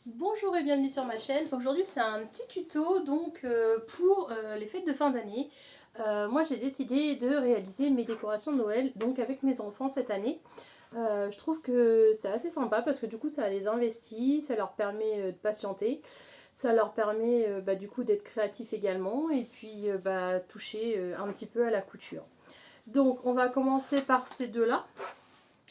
Bonjour et bienvenue sur ma chaîne. Aujourd'hui c'est un petit tuto pour les fêtes de fin d'année. Moi j'ai décidé de réaliser mes décorations de Noël donc avec mes enfants cette année. Je trouve que c'est assez sympa parce que du coup ça les investit, ça leur permet de patienter, ça leur permet du coup d'être créatifs également et puis toucher un petit peu à la couture. Donc on va commencer par ces deux là.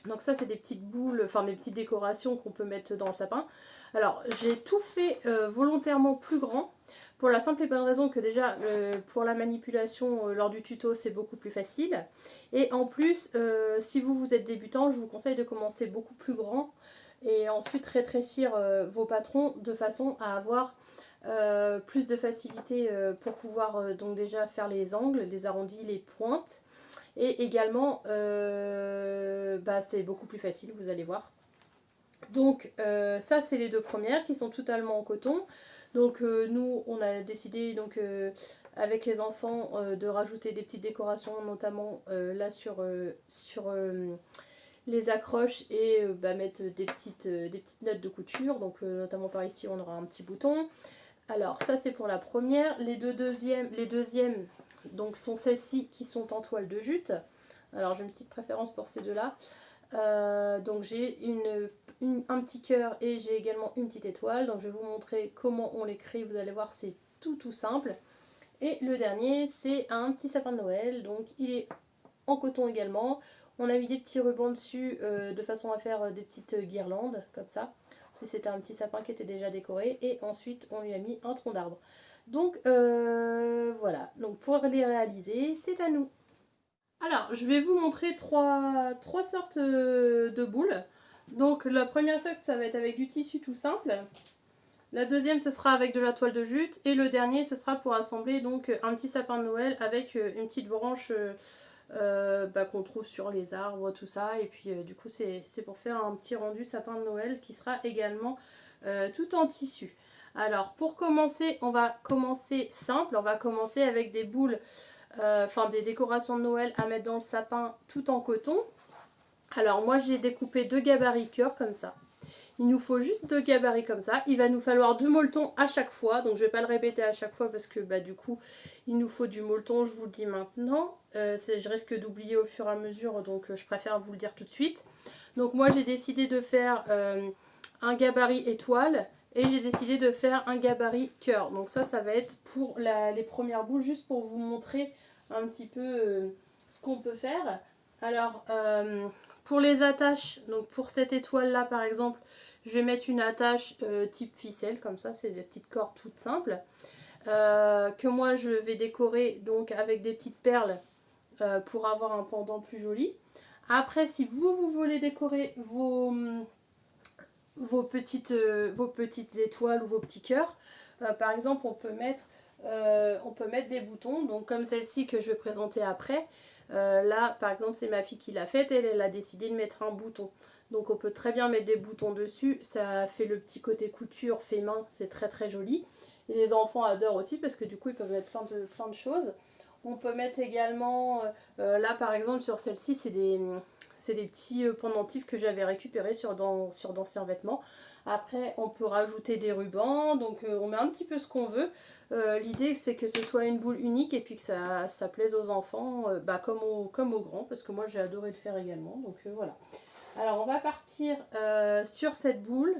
Donc ça c'est des petites boules, enfin des petites décorations qu'on peut mettre dans le sapin. Alors j'ai tout fait volontairement plus grand pour la simple et bonne raison que déjà pour la manipulation lors du tuto c'est beaucoup plus facile. Et en plus si vous êtes débutant je vous conseille de commencer beaucoup plus grand et ensuite rétrécir vos patrons de façon à avoir plus de facilité pour pouvoir donc déjà faire les angles, les arrondis, les pointes. Et également, c'est beaucoup plus facile, vous allez voir. Donc ça, c'est les deux premières qui sont totalement en coton. Donc nous, on a décidé avec les enfants de rajouter des petites décorations, notamment là sur les accroches et mettre des petites notes de couture. Donc notamment par ici, on aura un petit bouton. Alors ça c'est pour la première, les deuxièmes donc sont celles-ci qui sont en toile de jute. Alors j'ai une petite préférence pour ces deux-là. Donc j'ai un petit cœur et j'ai également une petite étoile. Donc je vais vous montrer comment on les crée, vous allez voir c'est tout simple. Et le dernier c'est un petit sapin de Noël, donc il est en coton également. On a mis des petits rubans dessus de façon à faire des petites guirlandes comme ça. Si c'était un petit sapin qui était déjà décoré. Et ensuite on lui a mis un tronc d'arbre. Donc voilà, donc pour les réaliser c'est à nous. Alors je vais vous montrer trois sortes de boules. Donc la première sorte ça va être avec du tissu tout simple. La deuxième ce sera avec de la toile de jute. Et le dernier ce sera pour assembler donc un petit sapin de Noël avec une petite branche qu'on trouve sur les arbres, tout ça. Et puis du coup c'est pour faire un petit rendu sapin de Noël qui sera également tout en tissu. Alors pour commencer, on va commencer simple, on va commencer avec des boules, des décorations de Noël à mettre dans le sapin tout en coton. Alors moi j'ai découpé deux gabarits cœur comme ça. Il nous faut juste deux gabarits comme ça. Il va nous falloir du molleton à chaque fois. Donc je ne vais pas le répéter à chaque fois parce que du coup il nous faut du molleton, je vous le dis maintenant. Je risque d'oublier au fur et à mesure, donc je préfère vous le dire tout de suite. Donc moi j'ai décidé de faire un gabarit étoile et j'ai décidé de faire un gabarit cœur. Donc ça va être pour les premières boules, juste pour vous montrer un petit peu ce qu'on peut faire. Alors pour les attaches, donc pour cette étoile là par exemple, je vais mettre une attache type ficelle, comme ça, c'est des petites cordes toutes simples. Que moi je vais décorer donc avec des petites perles pour avoir un pendant plus joli. Après, si vous voulez décorer vos petites étoiles ou vos petits cœurs, par exemple, on peut mettre des boutons, donc comme celle-ci que je vais présenter après. Là, par exemple, c'est ma fille qui l'a faite, elle a décidé de mettre un bouton. Donc on peut très bien mettre des boutons dessus, ça fait le petit côté couture fait main, c'est très joli. Et les enfants adorent aussi parce que du coup ils peuvent mettre plein de choses. On peut mettre également, là par exemple sur celle-ci c'est des petits pendentifs que j'avais récupérés sur d'anciens vêtements. Après on peut rajouter des rubans, donc on met un petit peu ce qu'on veut. L'idée c'est que ce soit une boule unique et puis que ça plaise aux enfants comme aux grands, parce que moi j'ai adoré le faire également, donc voilà. Alors on va partir sur cette boule,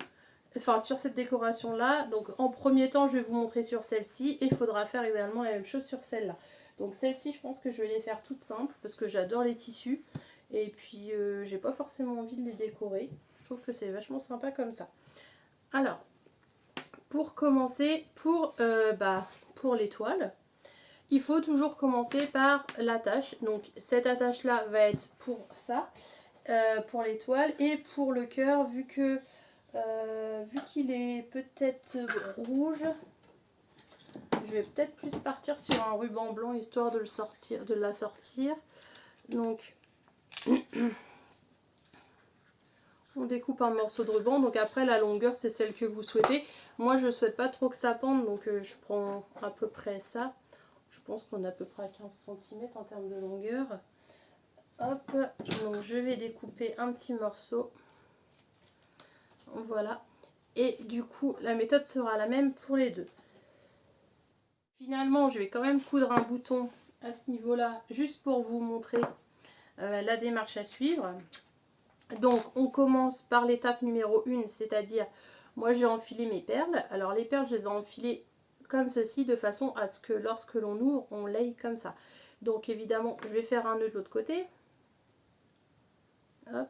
enfin sur cette décoration là. Donc en premier temps je vais vous montrer sur celle-ci et il faudra faire également la même chose sur celle-là. Donc celle-ci je pense que je vais les faire toutes simples parce que j'adore les tissus et puis j'ai pas forcément envie de les décorer. Je trouve que c'est vachement sympa comme ça. Alors pour commencer, pour l'étoile, il faut toujours commencer par l'attache. Donc cette attache là va être pour ça, pour l'étoile. Et pour le cœur, vu qu'il est peut-être rouge, je vais peut-être plus partir sur un ruban blanc histoire de la sortir. Donc on découpe un morceau de ruban. Donc après la longueur c'est celle que vous souhaitez. Moi je ne souhaite pas trop que ça pende, donc je prends à peu près ça. Je pense qu'on est à peu près à 15 cm en termes de longueur. Hop, donc je vais découper un petit morceau. Voilà. Et du coup, la méthode sera la même pour les deux. Finalement, je vais quand même coudre un bouton à ce niveau-là, juste pour vous montrer la démarche à suivre. Donc, on commence par l'étape numéro 1, c'est-à-dire, moi j'ai enfilé mes perles. Alors, les perles, je les ai enfilées comme ceci, de façon à ce que lorsque l'on ouvre, on l'aille comme ça. Donc, évidemment, je vais faire un nœud de l'autre côté. Hop.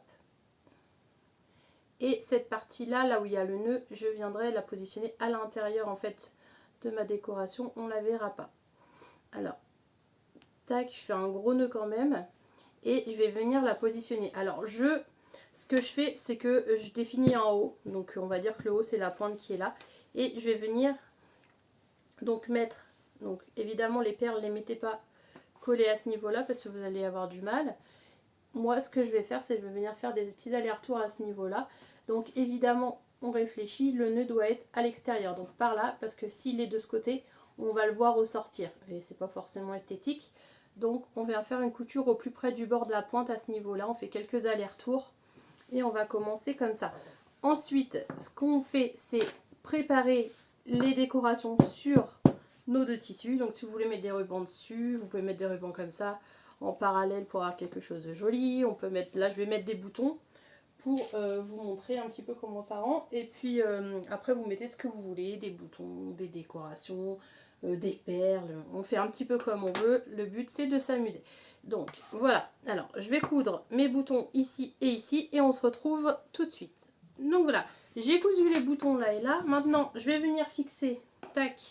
Et cette partie-là, là où il y a le nœud, je viendrai la positionner à l'intérieur, en fait, de ma décoration. On ne la verra pas. Alors, tac, je fais un gros nœud quand même. Et je vais venir la positionner. Alors, ce que je fais, c'est que je définis en haut. Donc, on va dire que le haut, c'est la pointe qui est là. Et je vais venir donc mettre, donc évidemment, les perles, ne les mettez pas collées à ce niveau-là parce que vous allez avoir du mal. Moi, ce que je vais faire, c'est que je vais venir faire des petits allers-retours à ce niveau-là. Donc, évidemment, on réfléchit, le nœud doit être à l'extérieur. Donc, par là, parce que s'il est de ce côté, on va le voir ressortir. Et c'est pas forcément esthétique. Donc, on vient faire une couture au plus près du bord de la pointe à ce niveau-là. On fait quelques allers-retours. Et on va commencer comme ça. Ensuite, ce qu'on fait, c'est préparer les décorations sur nos deux tissus. Donc, si vous voulez mettre des rubans dessus, vous pouvez mettre des rubans comme ça en parallèle pour avoir quelque chose de joli. On peut mettre, là je vais mettre des boutons pour vous montrer un petit peu comment ça rend. Et puis après vous mettez ce que vous voulez, des boutons, des décorations, des perles. On fait un petit peu comme on veut. Le but c'est de s'amuser. Donc voilà, alors je vais coudre mes boutons ici et on se retrouve tout de suite. Donc voilà, j'ai cousu les boutons là et là. Maintenant je vais venir fixer, tac,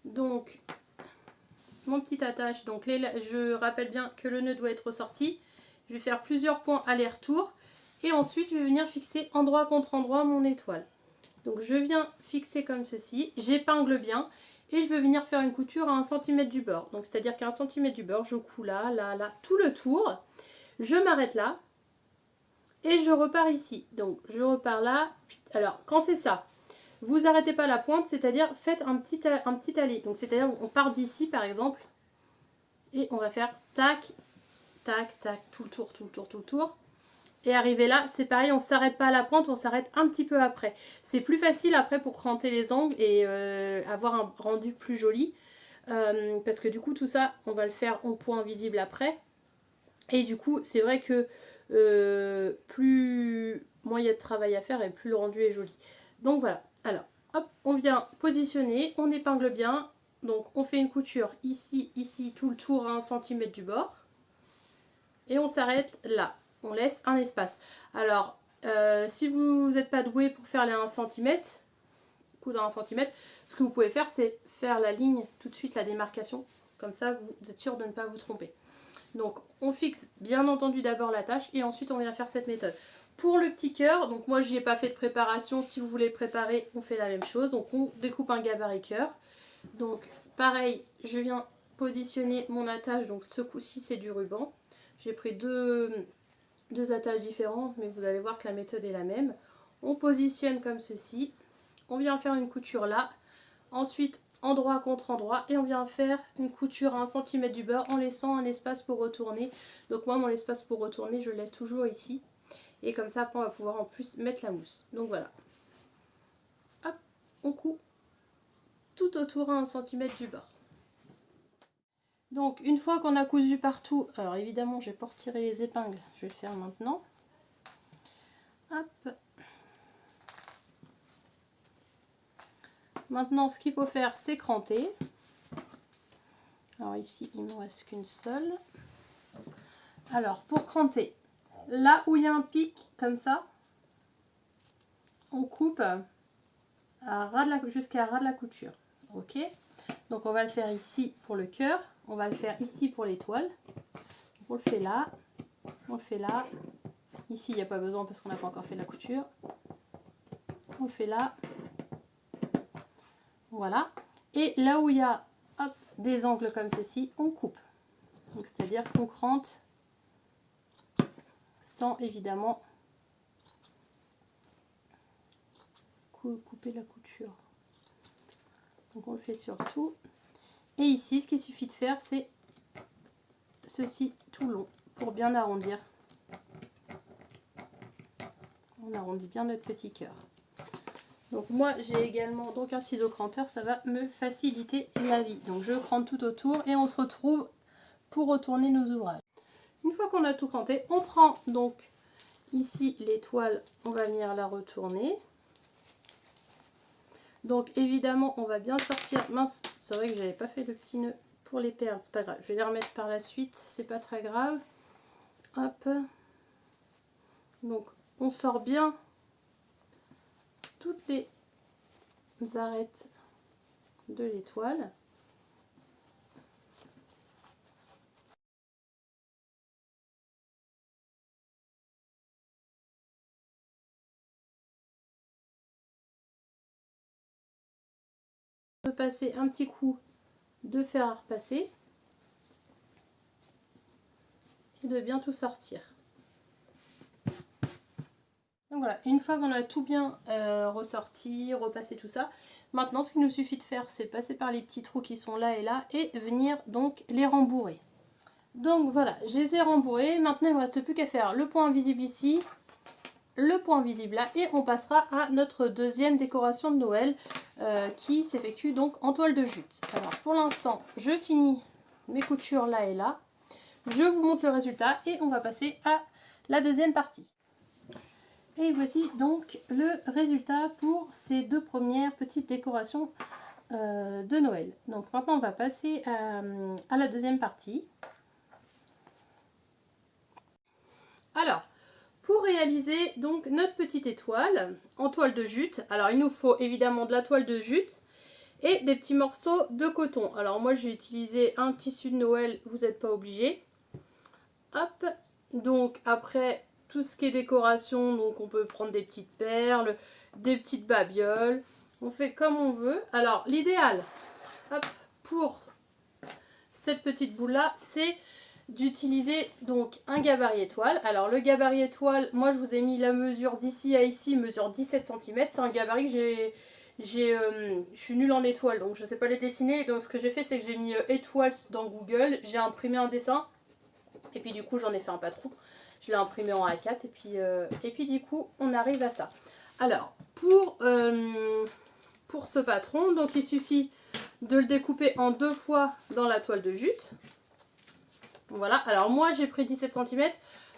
donc mon petit attache. Donc je rappelle bien que le nœud doit être ressorti. Je vais faire plusieurs points aller-retour et ensuite je vais venir fixer endroit contre endroit mon étoile. Donc je viens fixer comme ceci, j'épingle bien et je vais venir faire une couture à 1 cm du bord. Donc c'est à dire qu'à 1 cm du bord, je couds là, là, là, tout le tour. Je m'arrête là et je repars ici. Donc je repars là. Alors quand c'est ça, vous arrêtez pas la pointe, c'est-à-dire faites un petit allé. Donc c'est-à-dire on part d'ici par exemple. Et on va faire tac, tac, tac, tout le tour, tout le tour, tout le tour. Et arrivé là, c'est pareil, on ne s'arrête pas à la pointe, on s'arrête un petit peu après. C'est plus facile après pour cranter les angles et avoir un rendu plus joli. Parce que du coup, tout ça, on va le faire en point visible après. Et du coup, c'est vrai que plus moins il y a de travail à faire et plus le rendu est joli. Donc voilà, alors, hop, on vient positionner, on épingle bien. Donc on fait une couture ici, ici, tout le tour à 1 cm du bord. Et on s'arrête là. On laisse un espace. Alors, si vous n'êtes pas doué pour faire les 1 cm, coudre à 1 cm, ce que vous pouvez faire, c'est faire la ligne tout de suite, la démarcation. Comme ça, vous êtes sûr de ne pas vous tromper. Donc, on fixe bien entendu d'abord la tâche et ensuite on vient faire cette méthode. Pour le petit cœur, donc moi j'y ai pas fait de préparation, si vous voulez le préparer, on fait la même chose. Donc on découpe un gabarit cœur. Donc pareil, je viens positionner mon attache, donc ce coup-ci c'est du ruban. J'ai pris deux attaches différentes, mais vous allez voir que la méthode est la même. On positionne comme ceci, on vient faire une couture là, ensuite endroit contre endroit, et on vient faire une couture à 1 cm du bord en laissant un espace pour retourner. Donc moi mon espace pour retourner, je le laisse toujours ici. Et comme ça, après, on va pouvoir en plus mettre la mousse. Donc voilà. Hop, on coud tout autour à 1 cm du bord. Donc une fois qu'on a cousu partout, alors évidemment, je vais pas retirer les épingles. Je vais le faire maintenant. Hop. Maintenant, ce qu'il faut faire, c'est cranter. Alors ici, il ne me reste qu'une seule. Alors, pour cranter, là où il y a un pic, comme ça, on coupe jusqu'à ras de la couture. Ok, donc on va le faire ici pour le cœur, on va le faire ici pour l'étoile. On le fait là, on le fait là. Ici il n'y a pas besoin parce qu'on n'a pas encore fait la couture. On le fait là. Voilà. Et là où il y a hop, des angles comme ceci, on coupe. Donc c'est-à-dire qu'on crante sans évidemment couper la couture. Donc on le fait sur tout. Et ici, ce qu'il suffit de faire, c'est ceci tout long pour bien arrondir. On arrondit bien notre petit cœur. Donc moi j'ai également donc un ciseau cranteur, ça va me faciliter la vie. Donc je crante tout autour et on se retrouve pour retourner nos ouvrages. Une fois qu'on a tout cranté, on prend donc ici l'étoile, on va venir la retourner. Donc évidemment on va bien sortir, mince c'est vrai que j'avais pas fait le petit nœud pour les perles, c'est pas grave, je vais les remettre par la suite, c'est pas très grave. Hop, donc on sort bien toutes les arêtes de l'étoile. De passer un petit coup de fer à repasser et de bien tout sortir. Donc voilà, une fois qu'on a tout bien ressorti, repassé tout ça, maintenant ce qu'il nous suffit de faire c'est passer par les petits trous qui sont là et venir donc les rembourrer. Donc voilà, je les ai rembourrés, maintenant il ne me reste plus qu'à faire le point invisible ici, le point visible là et on passera à notre deuxième décoration de Noël qui s'effectue donc en toile de jute. Alors pour l'instant je finis mes coutures là et là, je vous montre le résultat et on va passer à la deuxième partie. Et voici donc le résultat pour ces deux premières petites décorations de Noël. Donc maintenant on va passer à la deuxième partie. Alors, pour réaliser donc notre petite étoile en toile de jute, alors il nous faut évidemment de la toile de jute et des petits morceaux de coton. Alors moi j'ai utilisé un tissu de Noël, vous n'êtes pas obligé. Hop, donc après tout ce qui est décoration, donc on peut prendre des petites perles, des petites babioles, on fait comme on veut. Alors l'idéal pour cette petite boule là, c'est d'utiliser donc un gabarit étoile. Alors le gabarit étoile, moi je vous ai mis la mesure d'ici à ici, mesure 17 cm. C'est un gabarit que je suis nulle en étoiles, donc je ne sais pas les dessiner. Donc ce que j'ai fait, c'est que j'ai mis étoiles dans Google, j'ai imprimé un dessin. Et puis du coup j'en ai fait un patron, je l'ai imprimé en A4 et puis du coup on arrive à ça. Alors pour ce patron, donc il suffit de le découper en deux fois dans la toile de jute. Voilà, alors moi j'ai pris 17 cm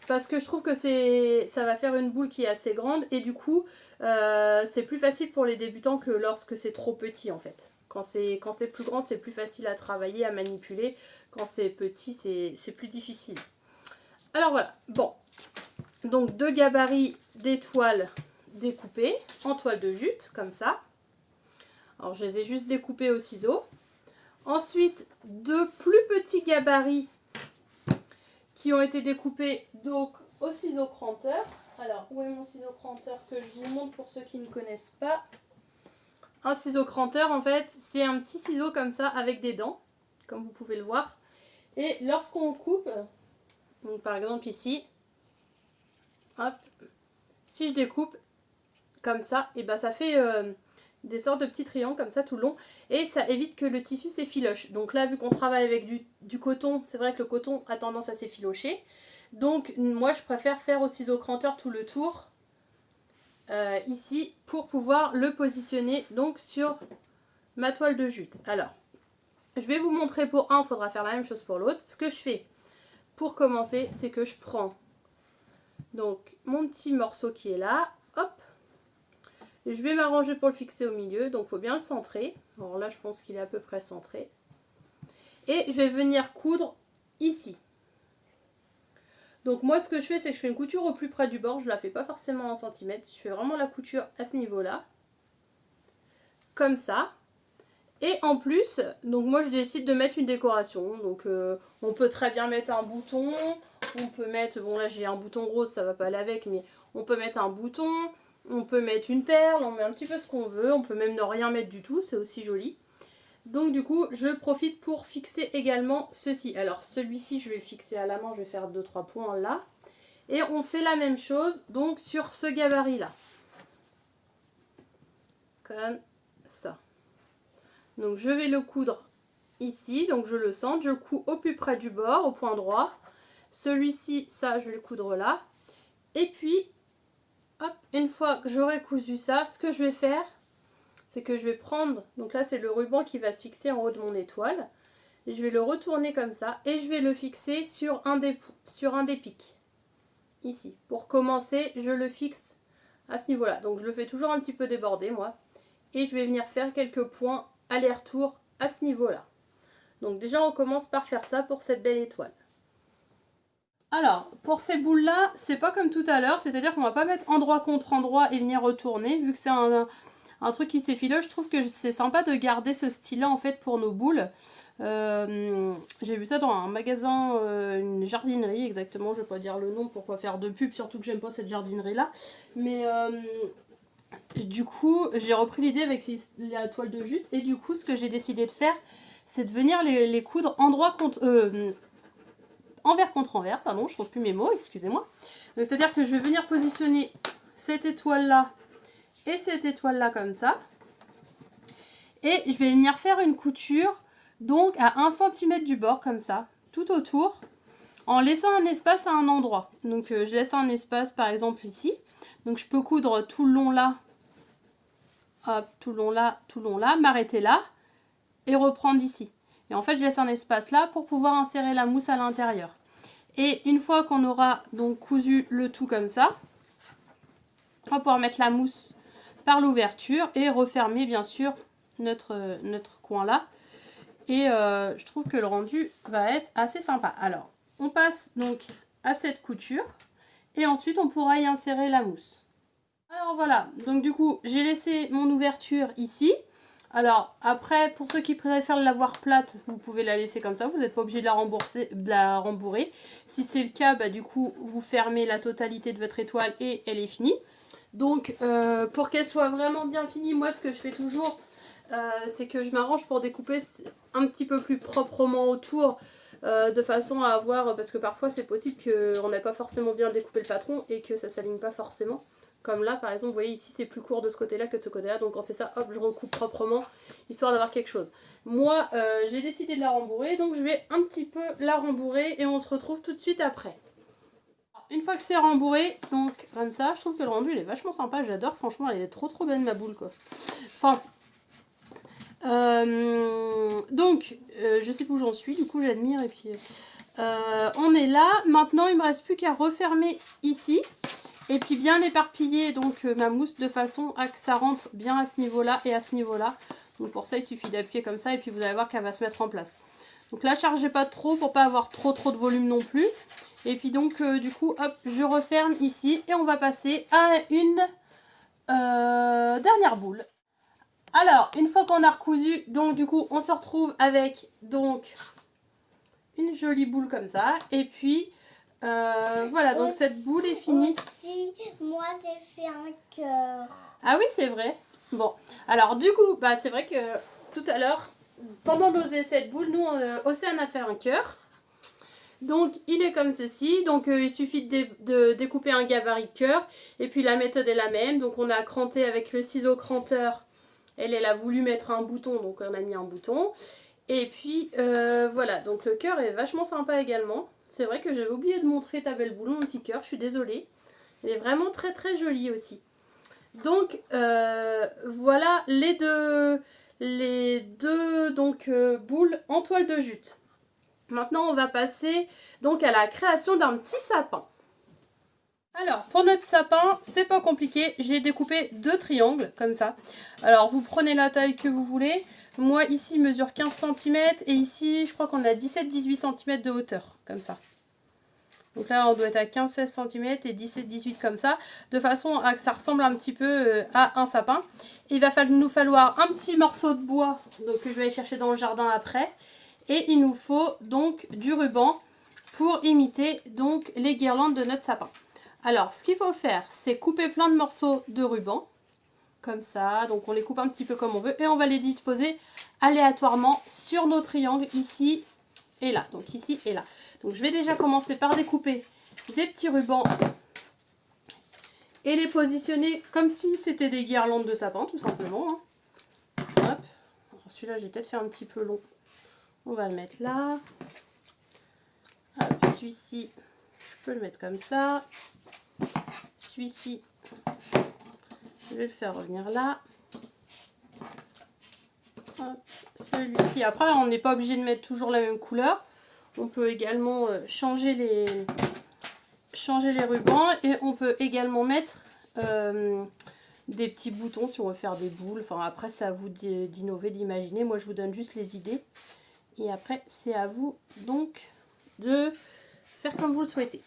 parce que je trouve que ça va faire une boule qui est assez grande et du coup c'est plus facile pour les débutants que lorsque c'est trop petit en fait. Quand c'est plus grand, c'est plus facile à travailler, à manipuler. Quand c'est petit, c'est plus difficile. Alors voilà, bon. Donc deux gabarits d'étoiles découpées en toile de jute, comme ça. Alors je les ai juste découpés au ciseau. Ensuite, deux plus petits gabarits qui ont été découpés donc au ciseau cranteur. Alors, où est mon ciseau cranteur que je vous montre pour ceux qui ne connaissent pas? Un ciseau cranteur, en fait, c'est un petit ciseau comme ça avec des dents, comme vous pouvez le voir. Et lorsqu'on coupe, donc par exemple ici, hop, si je découpe comme ça, et ben ça fait des sortes de petits triangles comme ça tout le long et ça évite que le tissu s'effiloche. Donc là, vu qu'on travaille avec du coton, c'est vrai que le coton a tendance à s'effilocher. Donc moi je préfère faire au ciseau cranteur tout le tour ici pour pouvoir le positionner donc sur ma toile de jute. Alors je vais vous montrer pour un, il faudra faire la même chose pour l'autre. Ce que je fais pour commencer, c'est que je prends donc mon petit morceau qui est là, hop, et je vais m'arranger pour le fixer au milieu, donc il faut bien le centrer. Alors là je pense qu'il est à peu près centré. Et je vais venir coudre ici. Donc moi ce que je fais, c'est que je fais une couture au plus près du bord, je la fais pas forcément en centimètres, je fais vraiment la couture à ce niveau-là. Comme ça. Et en plus, donc moi je décide de mettre une décoration. Donc on peut très bien mettre un bouton, on peut mettre, bon là j'ai un bouton rose, ça va pas aller avec, mais on peut mettre un bouton, on peut mettre une perle, on met un petit peu ce qu'on veut, on peut même ne rien mettre du tout, c'est aussi joli. Donc du coup, je profite pour fixer également ceci. Alors celui-ci, je vais le fixer à la main, je vais faire 2-3 points là. Et on fait la même chose donc sur ce gabarit-là. Comme ça. Donc je vais le coudre ici, donc je le centre, je le couds au plus près du bord, au point droit. Celui-ci, ça, je vais le coudre là. Et puis, hop, une fois que j'aurai cousu ça, ce que je vais faire, c'est que je vais prendre, donc là c'est le ruban qui va se fixer en haut de mon étoile, et je vais le retourner comme ça, et je vais le fixer sur un des pics, ici. Pour commencer, je le fixe à ce niveau-là, donc je le fais toujours un petit peu déborder moi, et je vais venir faire quelques points aller-retour à ce niveau-là. Donc déjà on commence par faire ça pour cette belle étoile. Alors, pour ces boules-là, c'est pas comme tout à l'heure, c'est-à-dire qu'on va pas mettre endroit contre endroit et venir retourner, vu que c'est un truc qui s'effile. Je trouve que c'est sympa de garder ce style-là en fait pour nos boules. J'ai vu ça dans un magasin, une jardinerie exactement, je vais pas dire le nom pour pas faire de pub, surtout que j'aime pas cette jardinerie-là. Mais du coup, j'ai repris l'idée avec la toile de jute, et du coup, ce que j'ai décidé de faire, c'est de venir les coudre envers contre envers, pardon, je trouve plus mes mots, excusez-moi. Donc c'est-à-dire que je vais venir positionner cette étoile-là et cette étoile-là comme ça. Et je vais venir faire une couture, donc à 1 cm du bord, comme ça, tout autour, en laissant un espace à un endroit. Donc je laisse un espace, par exemple ici. Donc je peux coudre tout le long là, hop, tout le long là, m'arrêter là, et reprendre ici. Et en fait, je laisse un espace là pour pouvoir insérer la mousse à l'intérieur. Et une fois qu'on aura donc cousu le tout comme ça, on va pouvoir mettre la mousse par l'ouverture et refermer bien sûr notre coin là. Et je trouve que le rendu va être assez sympa. Alors, on passe donc à cette couture et ensuite on pourra y insérer la mousse. Alors voilà, donc du coup, j'ai laissé mon ouverture ici. Alors après, pour ceux qui préfèrent l'avoir plate, vous pouvez la laisser comme ça, vous n'êtes pas obligé de la rembourrer. Si c'est le cas, bah, du coup, vous fermez la totalité de votre étoile et elle est finie. Donc pour qu'elle soit vraiment bien finie, moi ce que je fais toujours, c'est que je m'arrange pour découper un petit peu plus proprement autour, de façon à avoir, parce que parfois c'est possible qu'on n'ait pas forcément bien découpé le patron et que ça ne s'aligne pas forcément. Comme là, par exemple, vous voyez ici, c'est plus court de ce côté-là que de ce côté-là. Donc quand c'est ça, hop, je recoupe proprement, histoire d'avoir quelque chose. Moi, j'ai décidé de la rembourrer, donc je vais un petit peu la rembourrer et on se retrouve tout de suite après. Une fois que c'est rembourré, donc comme ça, je trouve que le rendu, il est vachement sympa. J'adore, franchement, elle est trop belle, ma boule, quoi. Enfin, donc, je sais plus où j'en suis, du coup, j'admire et puis... on est là. Maintenant, il me reste plus qu'à refermer ici. Et puis bien éparpiller donc ma mousse de façon à que ça rentre bien à ce niveau-là et à ce niveau-là. Donc pour ça, il suffit d'appuyer comme ça et puis vous allez voir qu'elle va se mettre en place. Donc là, chargez pas trop pour pas avoir trop de volume non plus. Et puis donc du coup, hop, je referme ici et on va passer à une dernière boule. Alors, une fois qu'on a recousu, donc du coup, on se retrouve avec donc une jolie boule comme ça. Et puis... voilà, donc cette boule est finie. Aussi, moi j'ai fait un cœur. Ah oui, c'est vrai. Bon, alors du coup, bah, c'est vrai que tout à l'heure, pendant d'oser cette boule, nous, Océane a fait un cœur. Donc, il est comme ceci. Donc, il suffit de découper un gabarit de cœur. Et puis, la méthode est la même. Donc, on a cranté avec le ciseau cranteur. Elle a voulu mettre un bouton, donc on a mis un bouton. Et puis, voilà. Donc, le cœur est vachement sympa également. C'est vrai que j'avais oublié de montrer ta belle boule, mon petit cœur, je suis désolée. Elle est vraiment très jolie aussi. Donc voilà les deux donc, boules en toile de jute. Maintenant on va passer donc à la création d'un petit sapin. Alors pour notre sapin, c'est pas compliqué, j'ai découpé 2 triangles comme ça. Alors vous prenez la taille que vous voulez. Moi ici il mesure 15 cm et ici je crois qu'on a 17-18 cm de hauteur comme ça. Donc là on doit être à 15-16 cm et 17-18 comme ça, de façon à que ça ressemble un petit peu à un sapin. Et il va nous falloir un petit morceau de bois donc, que je vais aller chercher dans le jardin après. Et il nous faut donc du ruban pour imiter donc les guirlandes de notre sapin. Alors ce qu'il faut faire, c'est couper plein de morceaux de ruban, comme ça. Donc on les coupe un petit peu comme on veut et on va les disposer aléatoirement sur nos triangles ici et là. Donc ici et là. Donc je vais déjà commencer par découper des petits rubans et les positionner comme si c'était des guirlandes de sapin tout simplement. Hein. Hop. Celui-là j'ai peut-être fait un petit peu long. On va le mettre là. Hop, celui-ci, je peux le mettre comme ça. Celui-ci, je vais le faire revenir là. Celui-ci. Après, on n'est pas obligé de mettre toujours la même couleur. On peut également changer les rubans et on peut également mettre des petits boutons si on veut faire des boules. Enfin, après, c'est à vous d'innover, d'imaginer. Moi, je vous donne juste les idées. Et après, c'est à vous donc de faire comme vous le souhaitez.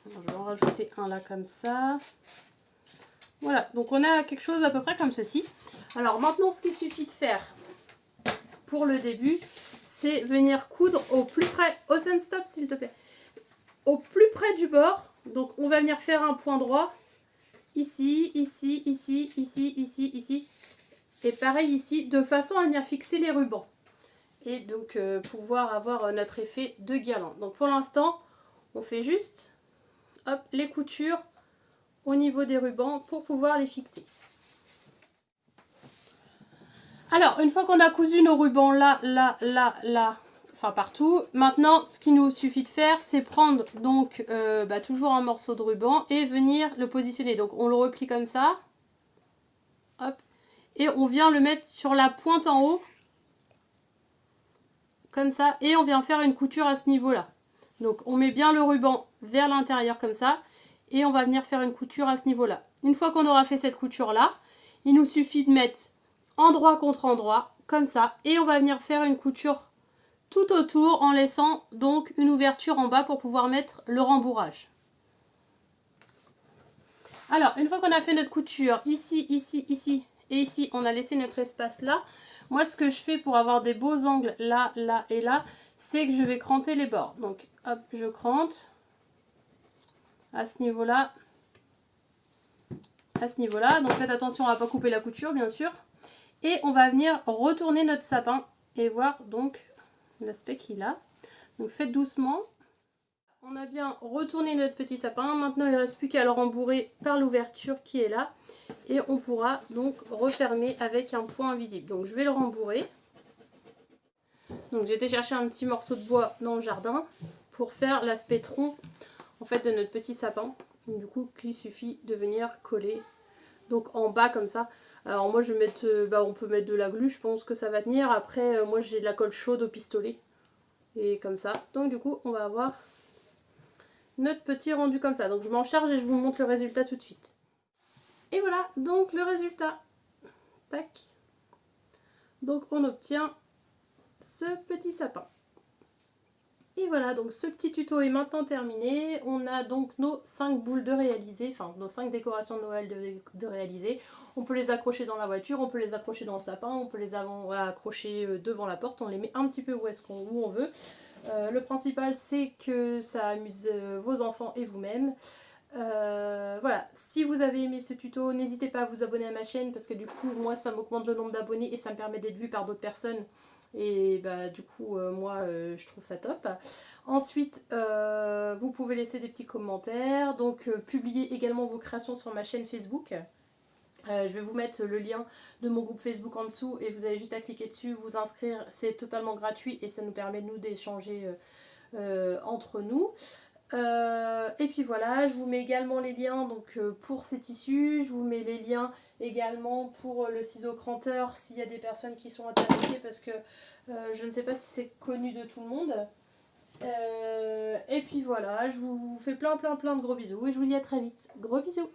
Alors, je vais en rajouter un là comme ça. Voilà, donc on a quelque chose à peu près comme ceci. Alors maintenant, ce qu'il suffit de faire pour le début, c'est venir coudre au plus près, au stop s'il te plaît, au plus près du bord. Donc on va venir faire un point droit, ici, ici, ici, ici, ici, ici, et pareil ici, de façon à venir fixer les rubans. Et donc pouvoir avoir notre effet de guirlande. Donc pour l'instant, on fait juste hop, les coutures au niveau des rubans pour pouvoir les fixer. Alors, une fois qu'on a cousu nos rubans là, enfin partout, maintenant, ce qu'il nous suffit de faire, c'est prendre donc toujours un morceau de ruban et venir le positionner. Donc, on le replie comme ça. Hop. Et on vient le mettre sur la pointe en haut. Comme ça. Et on vient faire une couture à ce niveau-là. Donc, on met bien le ruban vers l'intérieur comme ça. Et on va venir faire une couture à ce niveau-là. Une fois qu'on aura fait cette couture-là, il nous suffit de mettre endroit contre endroit, comme ça. Et on va venir faire une couture tout autour en laissant donc une ouverture en bas pour pouvoir mettre le rembourrage. Alors, une fois qu'on a fait notre couture ici, ici, ici et ici, on a laissé notre espace là. Moi, ce que je fais pour avoir des beaux angles là, là et là, c'est que je vais cranter les bords. Donc, hop, je crante à ce niveau-là. À ce niveau-là. Donc, faites attention à ne pas couper la couture, bien sûr. Et on va venir retourner notre sapin et voir donc l'aspect qu'il a. Donc faites doucement. On a bien retourné notre petit sapin. Maintenant il ne reste plus qu'à le rembourrer par l'ouverture qui est là. Et on pourra donc refermer avec un point invisible. Donc je vais le rembourrer. Donc j'ai été chercher un petit morceau de bois dans le jardin pour faire l'aspect tronc en fait de notre petit sapin. Donc, du coup il suffit de venir coller donc en bas comme ça. Alors moi je vais mettre, on peut mettre de la glu, je pense que ça va tenir. Après moi j'ai de la colle chaude au pistolet. Et comme ça. Donc du coup on va avoir notre petit rendu comme ça. Donc je m'en charge et je vous montre le résultat tout de suite. Et voilà donc le résultat. Tac. Donc on obtient ce petit sapin. Et voilà, donc ce petit tuto est maintenant terminé. On a donc nos 5 boules de réaliser, enfin nos 5 décorations de Noël de réaliser. On peut les accrocher dans la voiture, on peut les accrocher dans le sapin, on peut les accrocher devant la porte. On les met un petit peu où on veut. Le principal, c'est que ça amuse vos enfants et vous-même. Voilà, si vous avez aimé ce tuto, n'hésitez pas à vous abonner à ma chaîne parce que du coup, moi, ça m'augmente le nombre d'abonnés et ça me permet d'être vu par d'autres personnes. Et du coup, moi, je trouve ça top. Ensuite, vous pouvez laisser des petits commentaires. Donc, publiez également vos créations sur ma chaîne Facebook. Je vais vous mettre le lien de mon groupe Facebook en dessous et vous avez juste à cliquer dessus, vous inscrire. C'est totalement gratuit et ça nous permet, nous, d'échanger entre nous. Et puis voilà, je vous mets également les liens donc, pour ces tissus, je vous mets les liens également pour le ciseau cranteur s'il y a des personnes qui sont intéressées parce que je ne sais pas si c'est connu de tout le monde. Et puis voilà, je vous fais plein de gros bisous et je vous dis à très vite. Gros bisous!